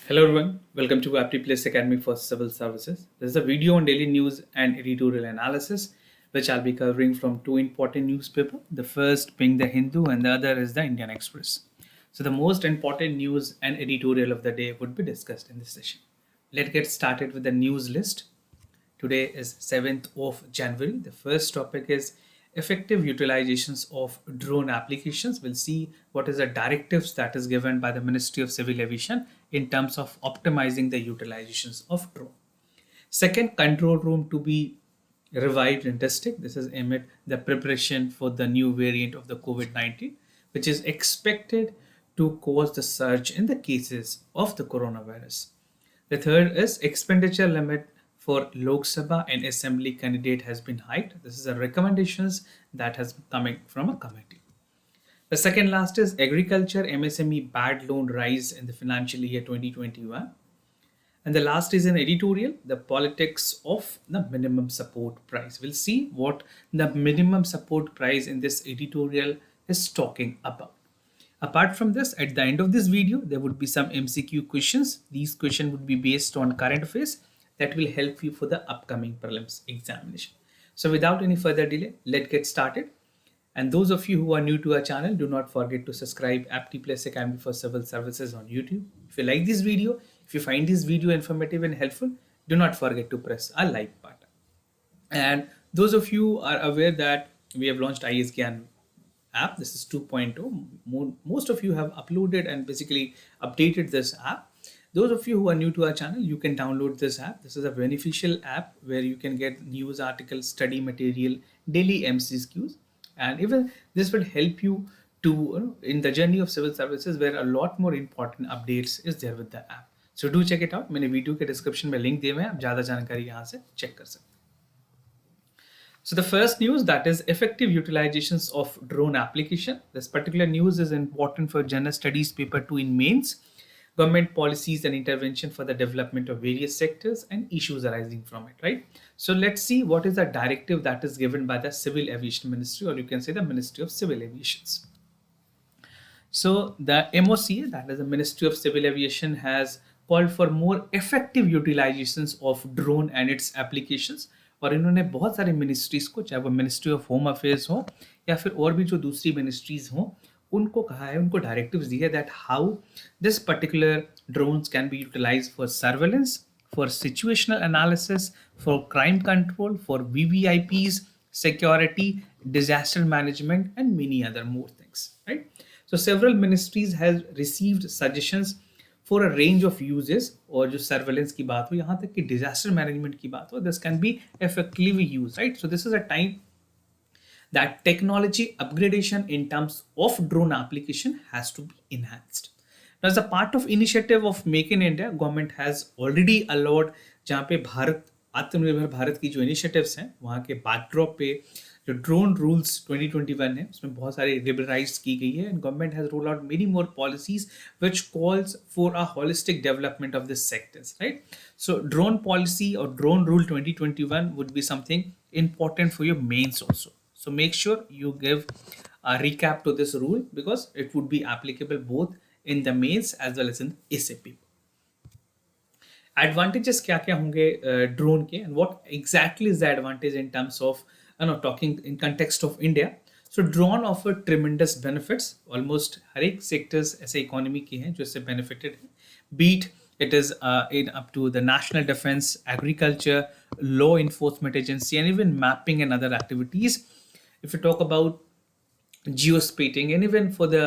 Hello everyone, welcome to Apti Place Academy for Civil Services. This is a video on daily news and editorial analysis, which I'll be covering from two important newspapers. The first being the Hindu and the other is the Indian Express. So the most important news and editorial of the day would be discussed in this session. Let's get started with the news list. Today is 7th of January. The first topic is effective utilizations of drone applications. We'll see what is the directives that is given by the Ministry of Civil Aviation in terms of optimizing the utilizations of drone. Second, control room to be revived in district. This is amid the preparation for the new variant of the COVID-19, which is expected to cause the surge in the cases of the coronavirus. The third is expenditure limit for Lok Sabha and Assembly candidate has been hiked. This is a recommendations that has coming from a committee. The second last is agriculture MSME bad loan rise in the financial year 2021. And the last is an editorial, the politics of the minimum support price. We'll see what the minimum support price in this editorial is talking about. Apart from this, at the end of this video, there would be some MCQ questions. These questions would be based on current affairs that will help you for the upcoming prelims examination. So without any further delay, let's get started. And those of you who are new to our channel, do not forget to subscribe Apti Place Academy for Civil Services on YouTube. If you like this video, if you find this video informative and helpful, do not forget to press a like button. And those of you are aware that we have launched ISGAN app. This is 2.0. Most of you have uploaded and basically updated this app. Those of you who are new to our channel, you can download this app. This is a beneficial app where you can get news articles, study material, daily MCQs, and even this will help you to in the journey of civil services, where a lot more important updates is there with the app. So do check it out. मैंने video के description में link दिए हुए हैं, आप ज़्यादा जानकारी यहाँ से चेक कर सकते हैं. So the first news, that is effective utilizations of drone application. This particular news is important for General Studies Paper 2 in mains. Government policies and intervention for the development of various sectors and issues arising from it, right? So let's see what is the directive that is given by the Civil Aviation Ministry, or you can say the Ministry of Civil Aviation. So the MoCA, that is the Ministry of Civil Aviation, has called for more effective utilizations of drone and its applications. और इन्होंने बहुत सारे ministries को, चाहे वो ministry of home affairs हो या फिर और भी जो दूसरी मिनिस्ट्रीज हों, उनको कहा है, उनको डायरेक्टिव्स दिए है that how this particular drones can be utilised for surveillance, for situational analysis, for crime control, for VVIPs, security, disaster management, and many other more things, right? So several ministries have received suggestions for a range of uses. और जो surveillance की बात हो, यहाँ तक कि disaster management की बात हो, this can be effectively used, right? So this is a time that technology upgradation in terms of drone application has to be enhanced. Now, as a part of initiative of Make in India, government has already allowed, जहाँ पे भारत आत्मनिर्भर भारत की जो initiatives हैं, वहाँ के backdrop पे जो ड्रोन रूल्स 2021 है, उसमें बहुत सारी लिबरलाइज की गई है, and government has roll out many more policies which calls for a holistic development of this sectors, right? So drone policy और drone rule 2021 would be something important for your mains also. So make sure you give a recap to this rule because it would be applicable both in the mains as well as in SAP. Advantages क्या क्या होंगे drone के, and what exactly is the advantage in terms of talking in context of India. So drone offer tremendous benefits. Almost हर एक sectors ऐसे economy के हैं जो इससे benefited हैं. Be it is in up to the national defense, agriculture, law enforcement agency, and even mapping and other activities. If you talk about geospatial, and even for the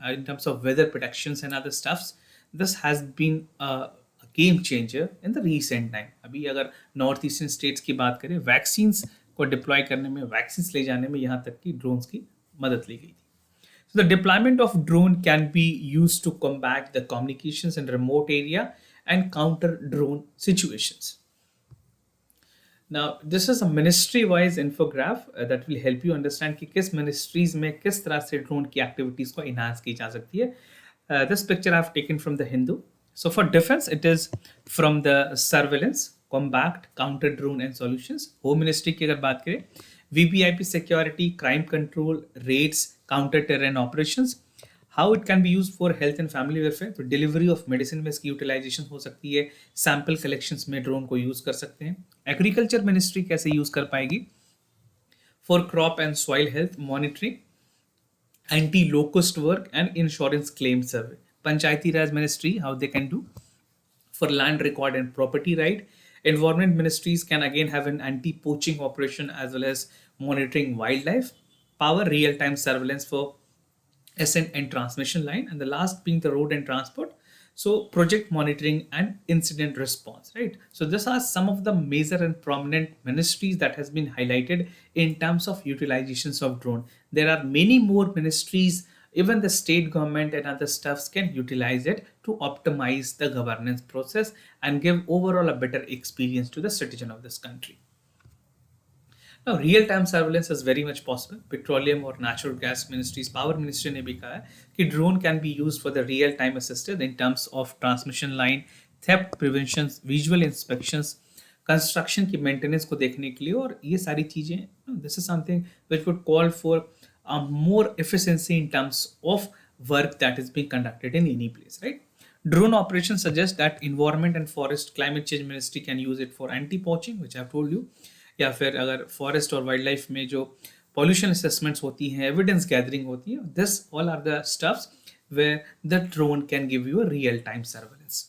in terms of weather predictions and other stuffs, this has been a game changer in the recent time. अभी अगर north eastern states की बात करें, vaccines को deploy करने में, vaccines ले जाने में यहाँ तक कि ड्रोन्स की मदद ली गई थी. So the deployment of drone can be used to combat the communications in remote area and counter drone situations. Now, this is a ministry-wise infograph that will help you understand कि किस ministries में किस तरह से drone की activities को enhance की जा सकती है. This picture I have taken from the Hindu. So for defense, it is from the surveillance, combat, counter drone and solutions. Home Ministry की अगर बात करें, VVIP security, crime control, raids, counter terrain operations. How it can be use for health and family welfare, तो delivery of medicine में इसकी utilisation हो सकती है, सैंपल कलेक्शंस में ड्रोन को यूज कर सकते हैं। एग्रीकल्चर मिनिस्ट्री कैसे यूज कर पाएगी, for crop and soil health monitoring, anti-locust work and insurance claim survey. Panchayati Raj Ministry, how they can do for land record and property right. Environment ministries can again have an anti-poaching operation as well as monitoring wildlife. Power real-time surveillance for ascent and transmission line, and the last being the road and transport, so project monitoring and incident response, right? So these are some of the major and prominent ministries that has been highlighted in terms of utilizations of drone. There are many more ministries, even the state government and other stuffs can utilize it to optimize the governance process and give overall a better experience to the citizen of this country. Now, real-time surveillance is very much possible. Petroleum or Natural Gas Ministries, Power Ministry ने भी कहा है कि drone can be used for the real-time assistance in terms of transmission line, theft prevention, visual inspections, construction की maintenance को देखने के लिए, और ये सारी चीजें, this is something which would call for more efficiency in terms of work that is being conducted in any place, right? Drone operations suggest that Environment and Forest Climate Change Ministry can use it for anti-poaching, which I've told you. या फिर अगर forest और wild life में जो pollution assessments होती हैं, evidence gathering होती है, this all are the stuffs where the drone can give you a real time surveillance.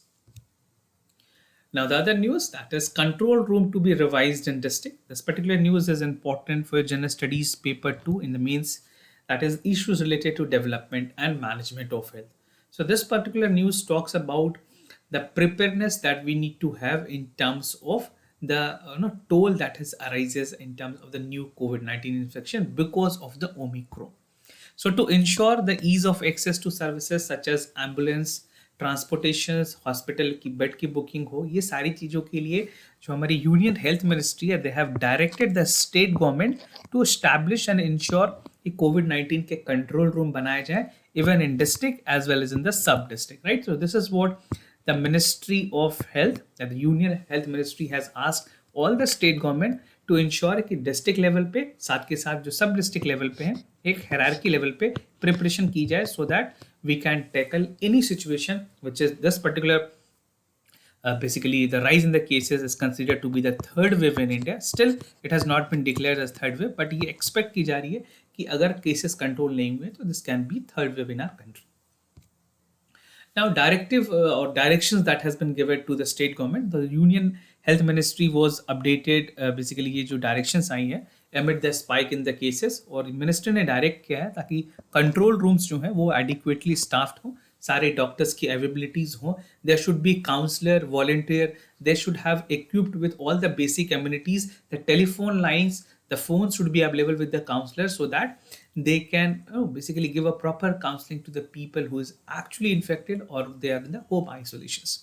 Now the other news, that is control room to be revised in district. This particular news is important for general studies paper 2 in the mains, that is issues related to development and management of health. So this particular news talks about the preparedness that we need to have in terms of the toll that arises in terms of the new COVID-19 infection because of the Omicron. So to ensure the ease of access to services such as ambulance, transportation, hospital की bed की booking हो, ये सारी चीज़ों के लिए जो हमारी यूनियन हेल्थ मिनिस्ट्री है, they have directed the state government to establish and ensure कि कोविड-19 के कंट्रोल रूम बनाए जाए, even in district as well as in the sub district, right? So this is what the Ministry of Health, that the Union Health Ministry has asked all the state government to ensure कि district level पे साथ के साथ जो सब district level पे हैं, एक हायरार्की लेवल पे प्रिपरेशन की जाए, so that we can tackle any situation which is this particular basically the rise in the cases is considered to be the third wave in India. Still it has not been declared as third wave, but ये expect की जा रही है कि अगर cases control नहीं हुए तो this can be third wave in our country. Now, directive or directions that has been given to the state government, the Union Health Ministry was updated. Basically, ये जो directions आई हैं amid the spike in the cases, और minister ने direct किया है ताकि control rooms जो हैं वो adequately staffed हो, सारे doctors की availabilities हो, there should be counselor, volunteer, they should have equipped with all the basic amenities, the telephone lines, the phones should be available with the counselors so that they can basically give a proper counseling to the people who is actually infected or they are in the home isolations.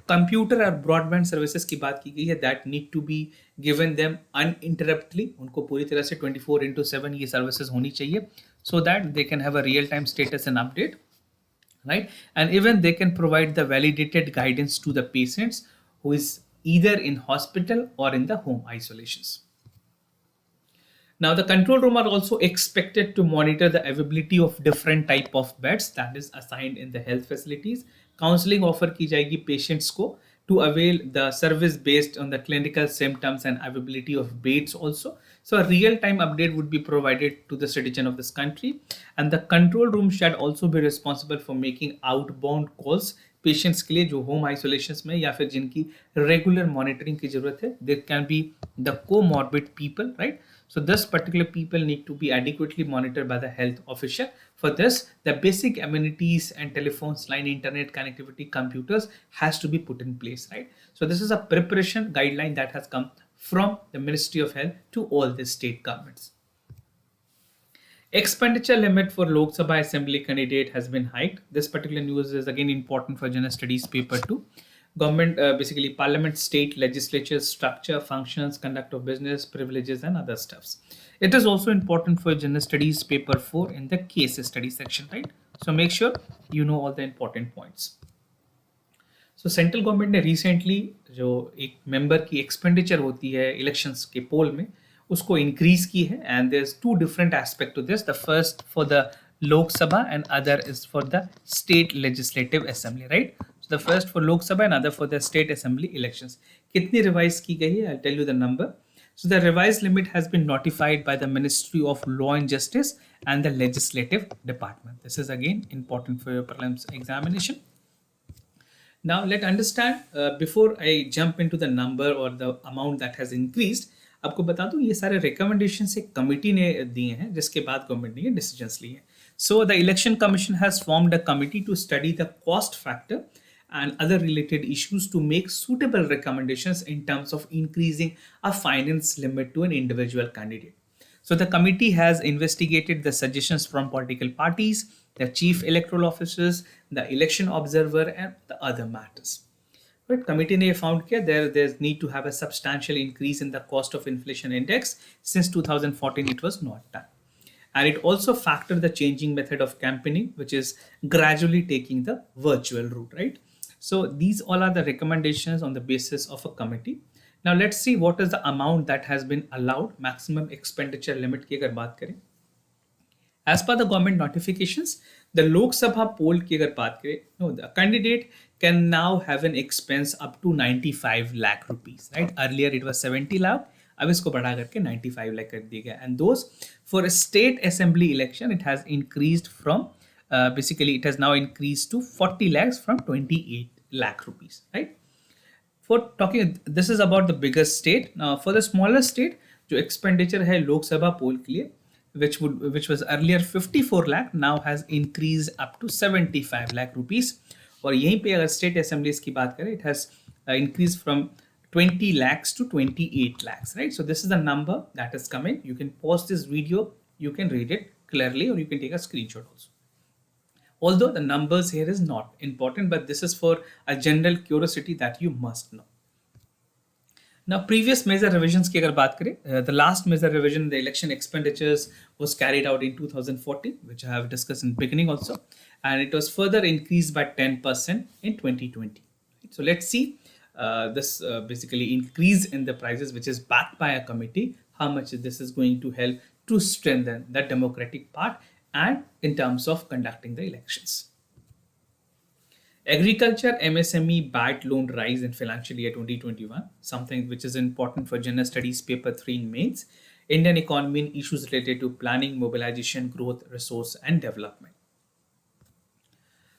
Computer और broadband services की बात की गई है, that need to be given them uninterruptly, उनको पूरी तरह से 24/7 ये सर्विसेज होनी चाहिए, so that they can have a real time status and update, right? And even they can provide the validated guidance to the patients who is either in hospital or in the home isolations. Now the control room are also expected to monitor the availability of different type of beds that is assigned in the health facilities. Counseling offer की जाएगी patients को to avail the service based on the clinical symptoms and availability of beds also. So a real-time update would be provided to the citizen of this country, and the control room should also be responsible for making outbound calls patients के लिए जो home isolation में या फिर जिनकी regular monitoring की जरूरत है. There can be the comorbid people, right? So this particular people need to be adequately monitored by the health official. For this, the basic amenities and telephones, line, internet connectivity, computers has to be put in place, right? So this is a preparation guideline that has come from the Ministry of Health to all the state governments. Expenditure limit for Lok Sabha Assembly candidate has been hiked. This particular news is again important for General Studies paper 2. Government, basically parliament, state legislatures, structure, functions, conduct of business, privileges and other stuffs. It is also important for General Studies paper 4 in the case study section, right? So make sure you know all the important points. So central government ने recently जो एक member की expenditure होती है elections के पोल में उसको increase की है, and there is two different aspect to this. The first for the Lok Sabha and other is for the state legislative assembly, right? So the first for Lok Sabha and other for the state assembly elections. Kitni revise ki gayi hai? I'll tell you the number. So the revised limit has been notified by the Ministry of Law and Justice and the Legislative Department. This is again important for your prelims examination. Now let's understand before I jump into the number or the amount that has increased. आपको बता दूं ये सारे recommendations एक committee ने दिए हैं जिसके बाद गवर्नमेंट ने ये डिसीजंस लिए हैं. So the election commission has formed a committee to study the cost factor and other related issues to make suitable recommendations in terms of increasing a finance limit to an individual candidate. So the committee has investigated the suggestions from political parties, the chief electoral officers, the election observer, and the other matters. But committee ne found that there's need to have a substantial increase in the cost of inflation index. Since 2014 it was not done. And it also factored the changing method of campaigning, which is gradually taking the virtual route, right? So these all are the recommendations on the basis of a committee. Now let's see what is the amount that has been allowed, maximum expenditure limit की अगर बात करें. As per the government notifications, the Lok Sabha poll की अगर बात करें, no, the candidate can now have an expense up to 95 lakh rupees, right? Earlier it was 70 lakh, अब इसको बढ़ा करके 95 lakh कर दिया गया. And those for a state assembly election, it has increased from basically it has now increased to 40 lakhs from 28 lakh rupees, right? For talking, this is about the biggest state. Now for the smaller state, जो expenditure है लोक सभा पोल के लिए, which was earlier 54 lakh, now has increased up to 75 lakh rupees. और यहीं पे अगर state assemblies की बात करें, it has increased from 20 lakhs to 28 lakhs, right? So this is the number that is coming. You can pause this video, you can read it clearly, or you can take a screenshot also. Although the numbers here is not important, but this is for a general curiosity that you must know. Now, previous major revisions की अगर बात करें, the last major revision, the election expenditures was carried out in 2014, which I have discussed in beginning also, and it was further increased by 10% in 2020. So let's see this basically increase in the prices, which is backed by a committee, how much this is going to help to strengthen the democratic part and in terms of conducting the elections. Agriculture MSME BAT loan rise in financial year 2021, something which is important for General Studies paper 3 in mains. Indian economy and issues related to planning, mobilization, growth, resource and development.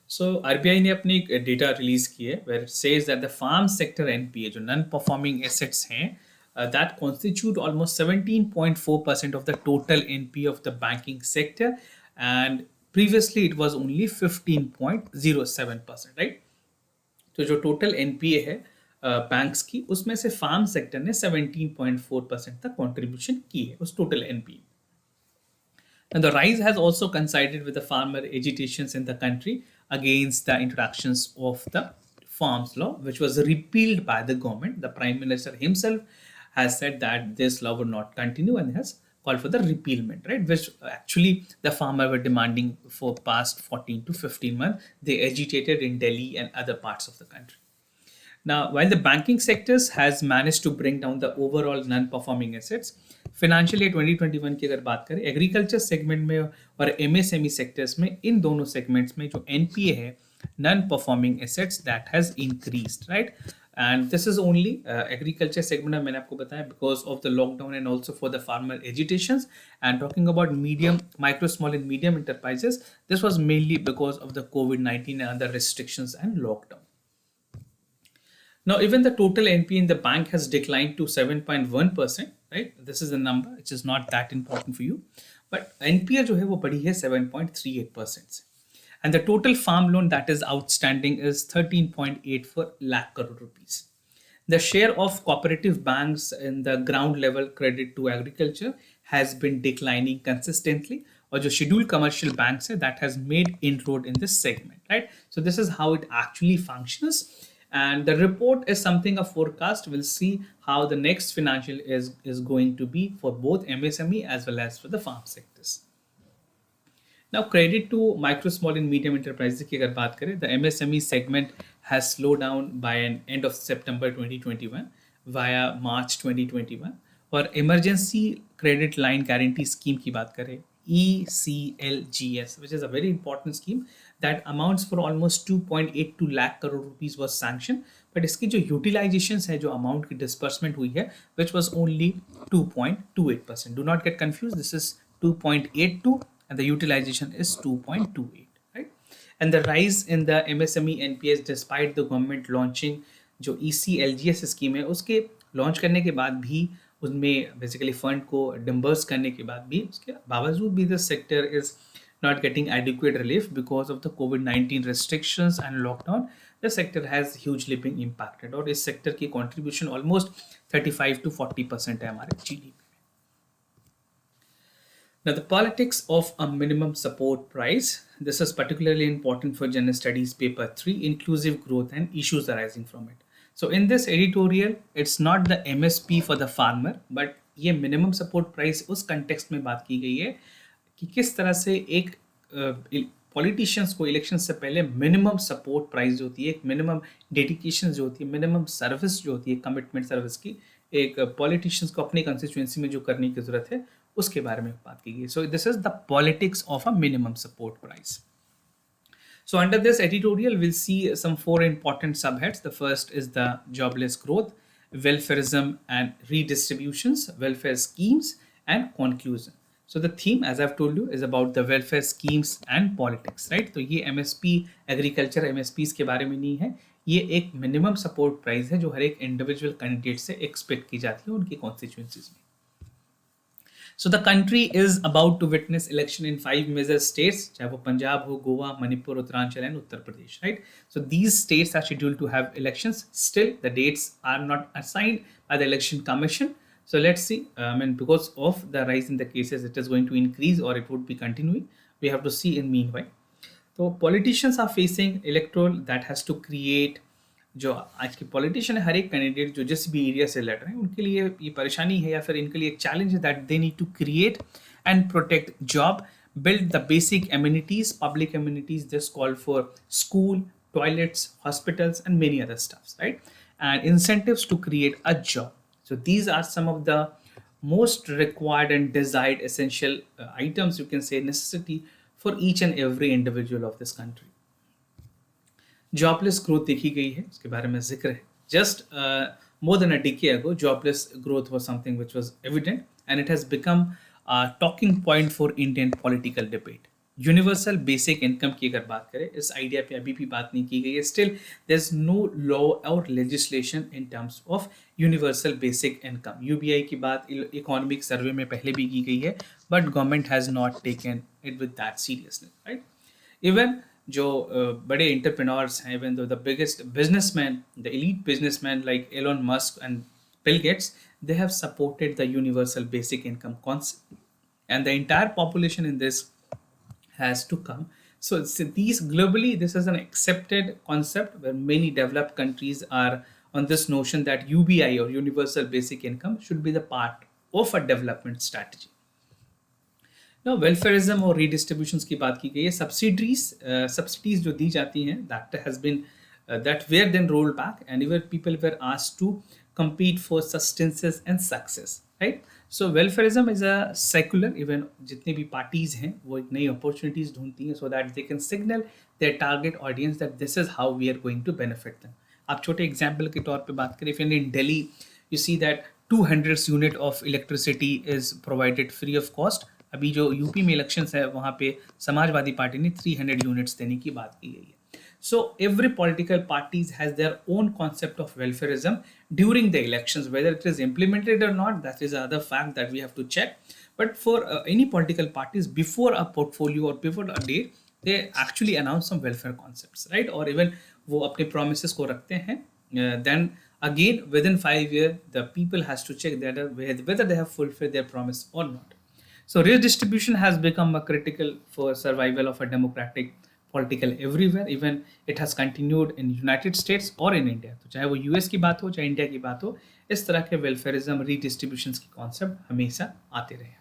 So RBI ने अपनी एक data release की है where it says that the farm sector NPA जो non-performing assets हैं that constitute almost 17.4% of the total NPA of the banking sector, and previously it was only 15.07%, right? तो जो total NPA है banks की, उसमें से फार्म सेक्टर ने 17.4% तक कंट्रीब्यूशन की है उस total NPA. And the rise has also coincided with the farmer agitations in the country against the introductions of the farms law, which was repealed by the government. The Prime Minister himself has said that this law would not continue and has called for the repealment, right? Which actually the farmer were demanding for past 14 to 15 months. They agitated in Delhi and other parts of the country. Now, while the banking sectors has managed to bring down the overall non-performing assets, financial year 2021 की अगर बात करें, agriculture segment में और MSME sectors में, इन दोनों segments में जो एनपीए है, non-performing assets, that has increased, right? And this is only agriculture segment में मैंने आपको बताया because of the lockdown and also for the farmer agitations. And talking about medium, micro, small and medium enterprises, this was mainly because of the COVID-19 and other restrictions and lockdown. Now, even the total NPA in the bank has declined to 7.1%, right? This is the number, which is not that important for you. But NPA जो है वो बढ़ी है 7.38%. And the total farm loan that is outstanding is 13.84 lakh crore rupees. The share of cooperative banks in the ground level credit to agriculture has been declining consistently. Or जो scheduled commercial banks है, that has made inroad in this segment, right? So this is how it actually functions. And the report is something a forecast. We'll see how the next financial is going to be for both MSME as well as for the farm sectors. Now, credit to micro, small and medium enterprises की अगर बात करें, the MSME segment has slowed down by an end of September 2021 via March 2021. और emergency credit line guarantee scheme की बात करें, ECLGS, which is a very important scheme that amounts for almost 2.82 lakh crore rupees was sanctioned. But इसकी जो utilizations है, जो amount की disbursement हुई है, which was only 2.28%. Do not get confused. This is 2.82 and the utilization is 2.28, right? And the rise in the MSME NPS despite the government launching जो ECLGS scheme है उसके लॉन्च करने के बाद भी, उसमें बेसिकली फंड को डिम्बर्स करने के बाद भी, उसके बावजूद भी the sector is not getting adequate relief because of the COVID-19 restrictions and lockdown. The sector has hugely been impacted और इस सेक्टर की contribution almost 35 to 40% है हमारे GDP. Now, the politics of a minimum support price. This is particularly important for General Studies Paper 3, Inclusive Growth and Issues Arising from it. So, in this editorial, it's not the MSP for the farmer, but ये minimum support price उस context में बात की गई है कि किस तरह से एक पॉलिटिशियंस को इलेक्शन से पहले मिनिमम सपोर्ट प्राइस जो होती है, एक मिनिमम डेडिकेशन जो होती है, मिनिमम सर्विस जो होती है, कमिटमेंट सर्विस की, एक पॉलिटिशियंस को अपनी कंस्टिट्यूएंसी में जो करने की जरूरत है उसके बारे में बात की गई. सो this is the politics of a minimum support price. So under this editorial, we'll see some 4 important subheads. The first is the jobless growth, welfareism and redistributions, welfare schemes and conclusion. So the theme, as I've told you, is about the welfare schemes and politics, right? तो ये MSP, agriculture MSPs के बारे में नहीं है. ये एक minimum support price है जो हर एक individual candidate से expect की जाती है उनकी constituencies में. So the country is about to witness election in 5 major states, चाहे वो पंजाब हो, Goa, Manipur, Uttaranchal and Uttar Pradesh, right? So these states are scheduled to have elections. Still, the dates are not assigned by the election commission. So let's see. Because of the rise in the cases, it is going to increase or it would be continuing. We have to see in meanwhile. So politicians are facing electoral that has to create. जो आज के politician है, हर एक candidate जो जिस भी area से लड़ रहे हैं उनके लिए ये परेशानी है या फिर इनके लिए एक चैलेंज है that they need to create and protect job, build the basic amenities, public amenities. This call for school, toilets, hospitals, and many other stuffs, right? And incentives to create a job. So these are some of the most required and desired essential items, you can say necessity for each and every individual of this country. Jobless growth देखी गई है, उसके बारे में जिक्र है. Just more than a decade ago, jobless growth was something which was evident and it has become a talking point for Indian political debate. Universal basic income की अगर बात करें, इस आइडिया पे अभी भी बात नहीं की गई है. Still there is no law और legislation in terms of universal basic income. UBI की बात इकोनॉमिक सर्वे में पहले भी की गई है, but government has not taken it with that seriousness, right? Even जो बड़े इंटरप्रेन्योर्स हैं, even the biggest businessman, the elite businessman like Elon Musk and Bill Gates, they have supported the universal basic income concept, and the entire population in this has to come. So these globally, this is an accepted concept where many developed countries are on this notion that UBI or universal basic income should be the part of a development strategy. Now welfareism और redistributions की बात की गई है. subsidies जो दी जाती हैं, that has been that were then rolled back and even people were asked to compete for sustenance and success, right? So welfareism is a secular, even जितनी भी parties हैं वो एक नई opportunities ढूंढती हैं so that they can signal their target audience that this is how we are going to benefit them. आप छोटे example के तौर पे बात करें, if in Delhi you see that 200 unit of electricity is provided free of cost. अभी जो UP में इलेक्शंस है वहाँ पे समाजवादी पार्टी ने 300 यूनिट्स देने की बात की गई है. So every political parties has their own concept of welfareism during the elections. Whether it is implemented or not, that is another fact that we have to check. But for any political parties, before a portfolio or before a day, they actually announce some welfare concepts, right? Or even वो अपने promises को रखते हैं. Then again, within 5 years, the people has to check that whether they have fulfilled their promise or not. So redistribution has become a critical for survival of a democratic political everywhere. Even it has continued in United States or in India. तो चाहे वो US की बात हो चाहे India की बात हो, इस तरह के वेलफेयरिज्म रीडिस्ट्रीब्यूशंस के कॉन्सेप्ट हमेशा आते रहे.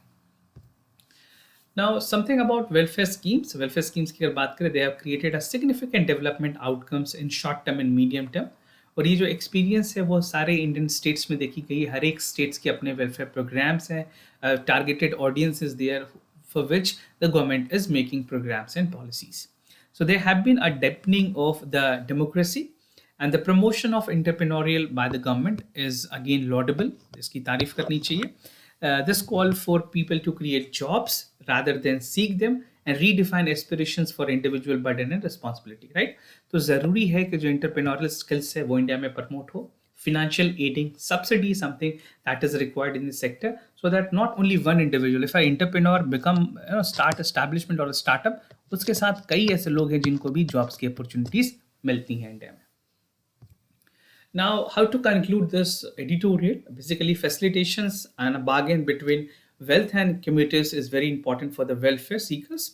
Now something about welfare schemes. Welfare schemes की अगर बात करें, they have created a significant development outcomes in short term and medium term. और ये जो एक्सपीरियंस है वो सारे इंडियन स्टेट्स में देखी गई. हर एक स्टेट्स के अपने वेलफेयर प्रोग्राम्स हैं, targeted audience is there for which the government is making programs and policies. So there have been a deepening of the democracy, and the promotion of entrepreneurial by the government is again laudable. इसकी तारीफ करनी चाहिए. This call for people to create jobs rather than seek them and redefine aspirations for individual burden and responsibility, right? तो ज़रूरी है कि जो entrepreneurial skills है वो इंडिया में प्रमोट हो. Financial aiding subsidy is something that is required in the sector, so that not only one individual, if an entrepreneur become start establishment or a startup, उसके साथ कई ऐसे लोग हैं जिनको भी जॉब्स की अपॉर्चुनिटीज मिलती हैं इंडिया में. Now, how to conclude this editorial? Basically, facilitations and a bargain between wealth and commuters is very important for the welfare seekers,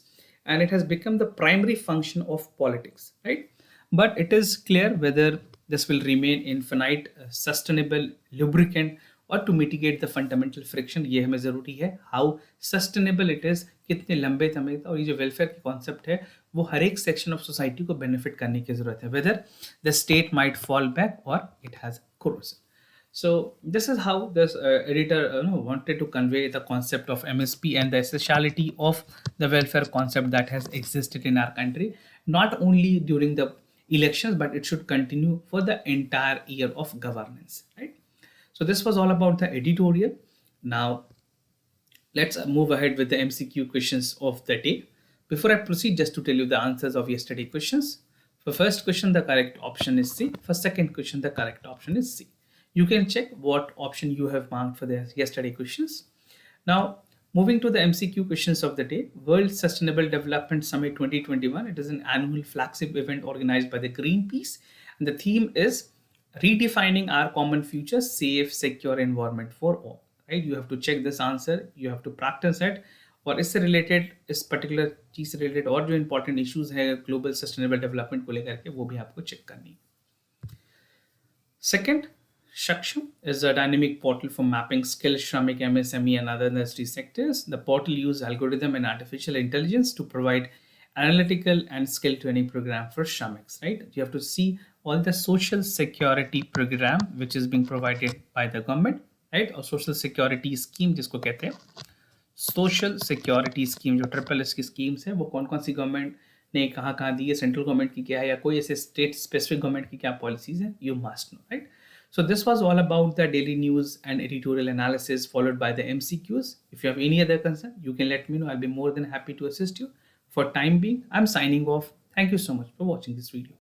and it has become the primary function of politics, right? But it is clear whether this will remain infinite, sustainable, lubricant, और to mitigate the fundamental friction. ये हमें ज़रूरी है. How sustainable it is, कितने लंबे समय तक, और ये जो वेलफेयर की कॉन्सेप्ट है वो हर एक सेक्शन ऑफ सोसाइटी को बेनिफिट करने की ज़रूरत है, whether the state might fall back और it has corrosion. So this is how this editor wanted to convey the concept of MSP and the essentiality of the welfare concept that has existed in our country, not only during the elections, but it should continue for the entire year of governance, right? So this was all about the editorial. Now let's move ahead with the MCQ questions of the day. Before I proceed, just to tell you the answers of yesterday questions. For first question, the correct option is C. For second question, the correct option is C. You can check what option you have marked for the yesterday questions. Now, moving to the MCQ questions of the day. World Sustainable Development Summit 2021. It is an annual flagship event organized by the Greenpeace. And the theme is redefining our common future, safe, secure environment for all. Right? You have to check this answer. You have to practice it. और इससे related, इस particular चीज से related और जो important issues है global sustainable development को लेकर के, वो भी आपको चेक करनी है. Second, SAKSHAM is a dynamic portal for mapping skills, Shramik, MSME, and other industry sectors. The portal uses algorithm and artificial intelligence to provide analytical and skill training program for Shramiks, right? You have to see all the social security program which is being provided by the government, right? Or social security scheme जिसको कहते हैं social security scheme, जो triple S की schemes है वो कौन कौन सी government ने कहाँ दी है, सेंट्रल गवर्नमेंट की क्या है, या कोई ऐसे स्टेट स्पेसिफिक गवर्नमेंट की क्या पॉलिसीज हैं, you must know, right? So this was all about the daily news and editorial analysis followed by the MCQs. If you have any other concern, you can let me know. I'll be more than happy to assist you. For time being, I'm signing off. Thank you so much for watching this video.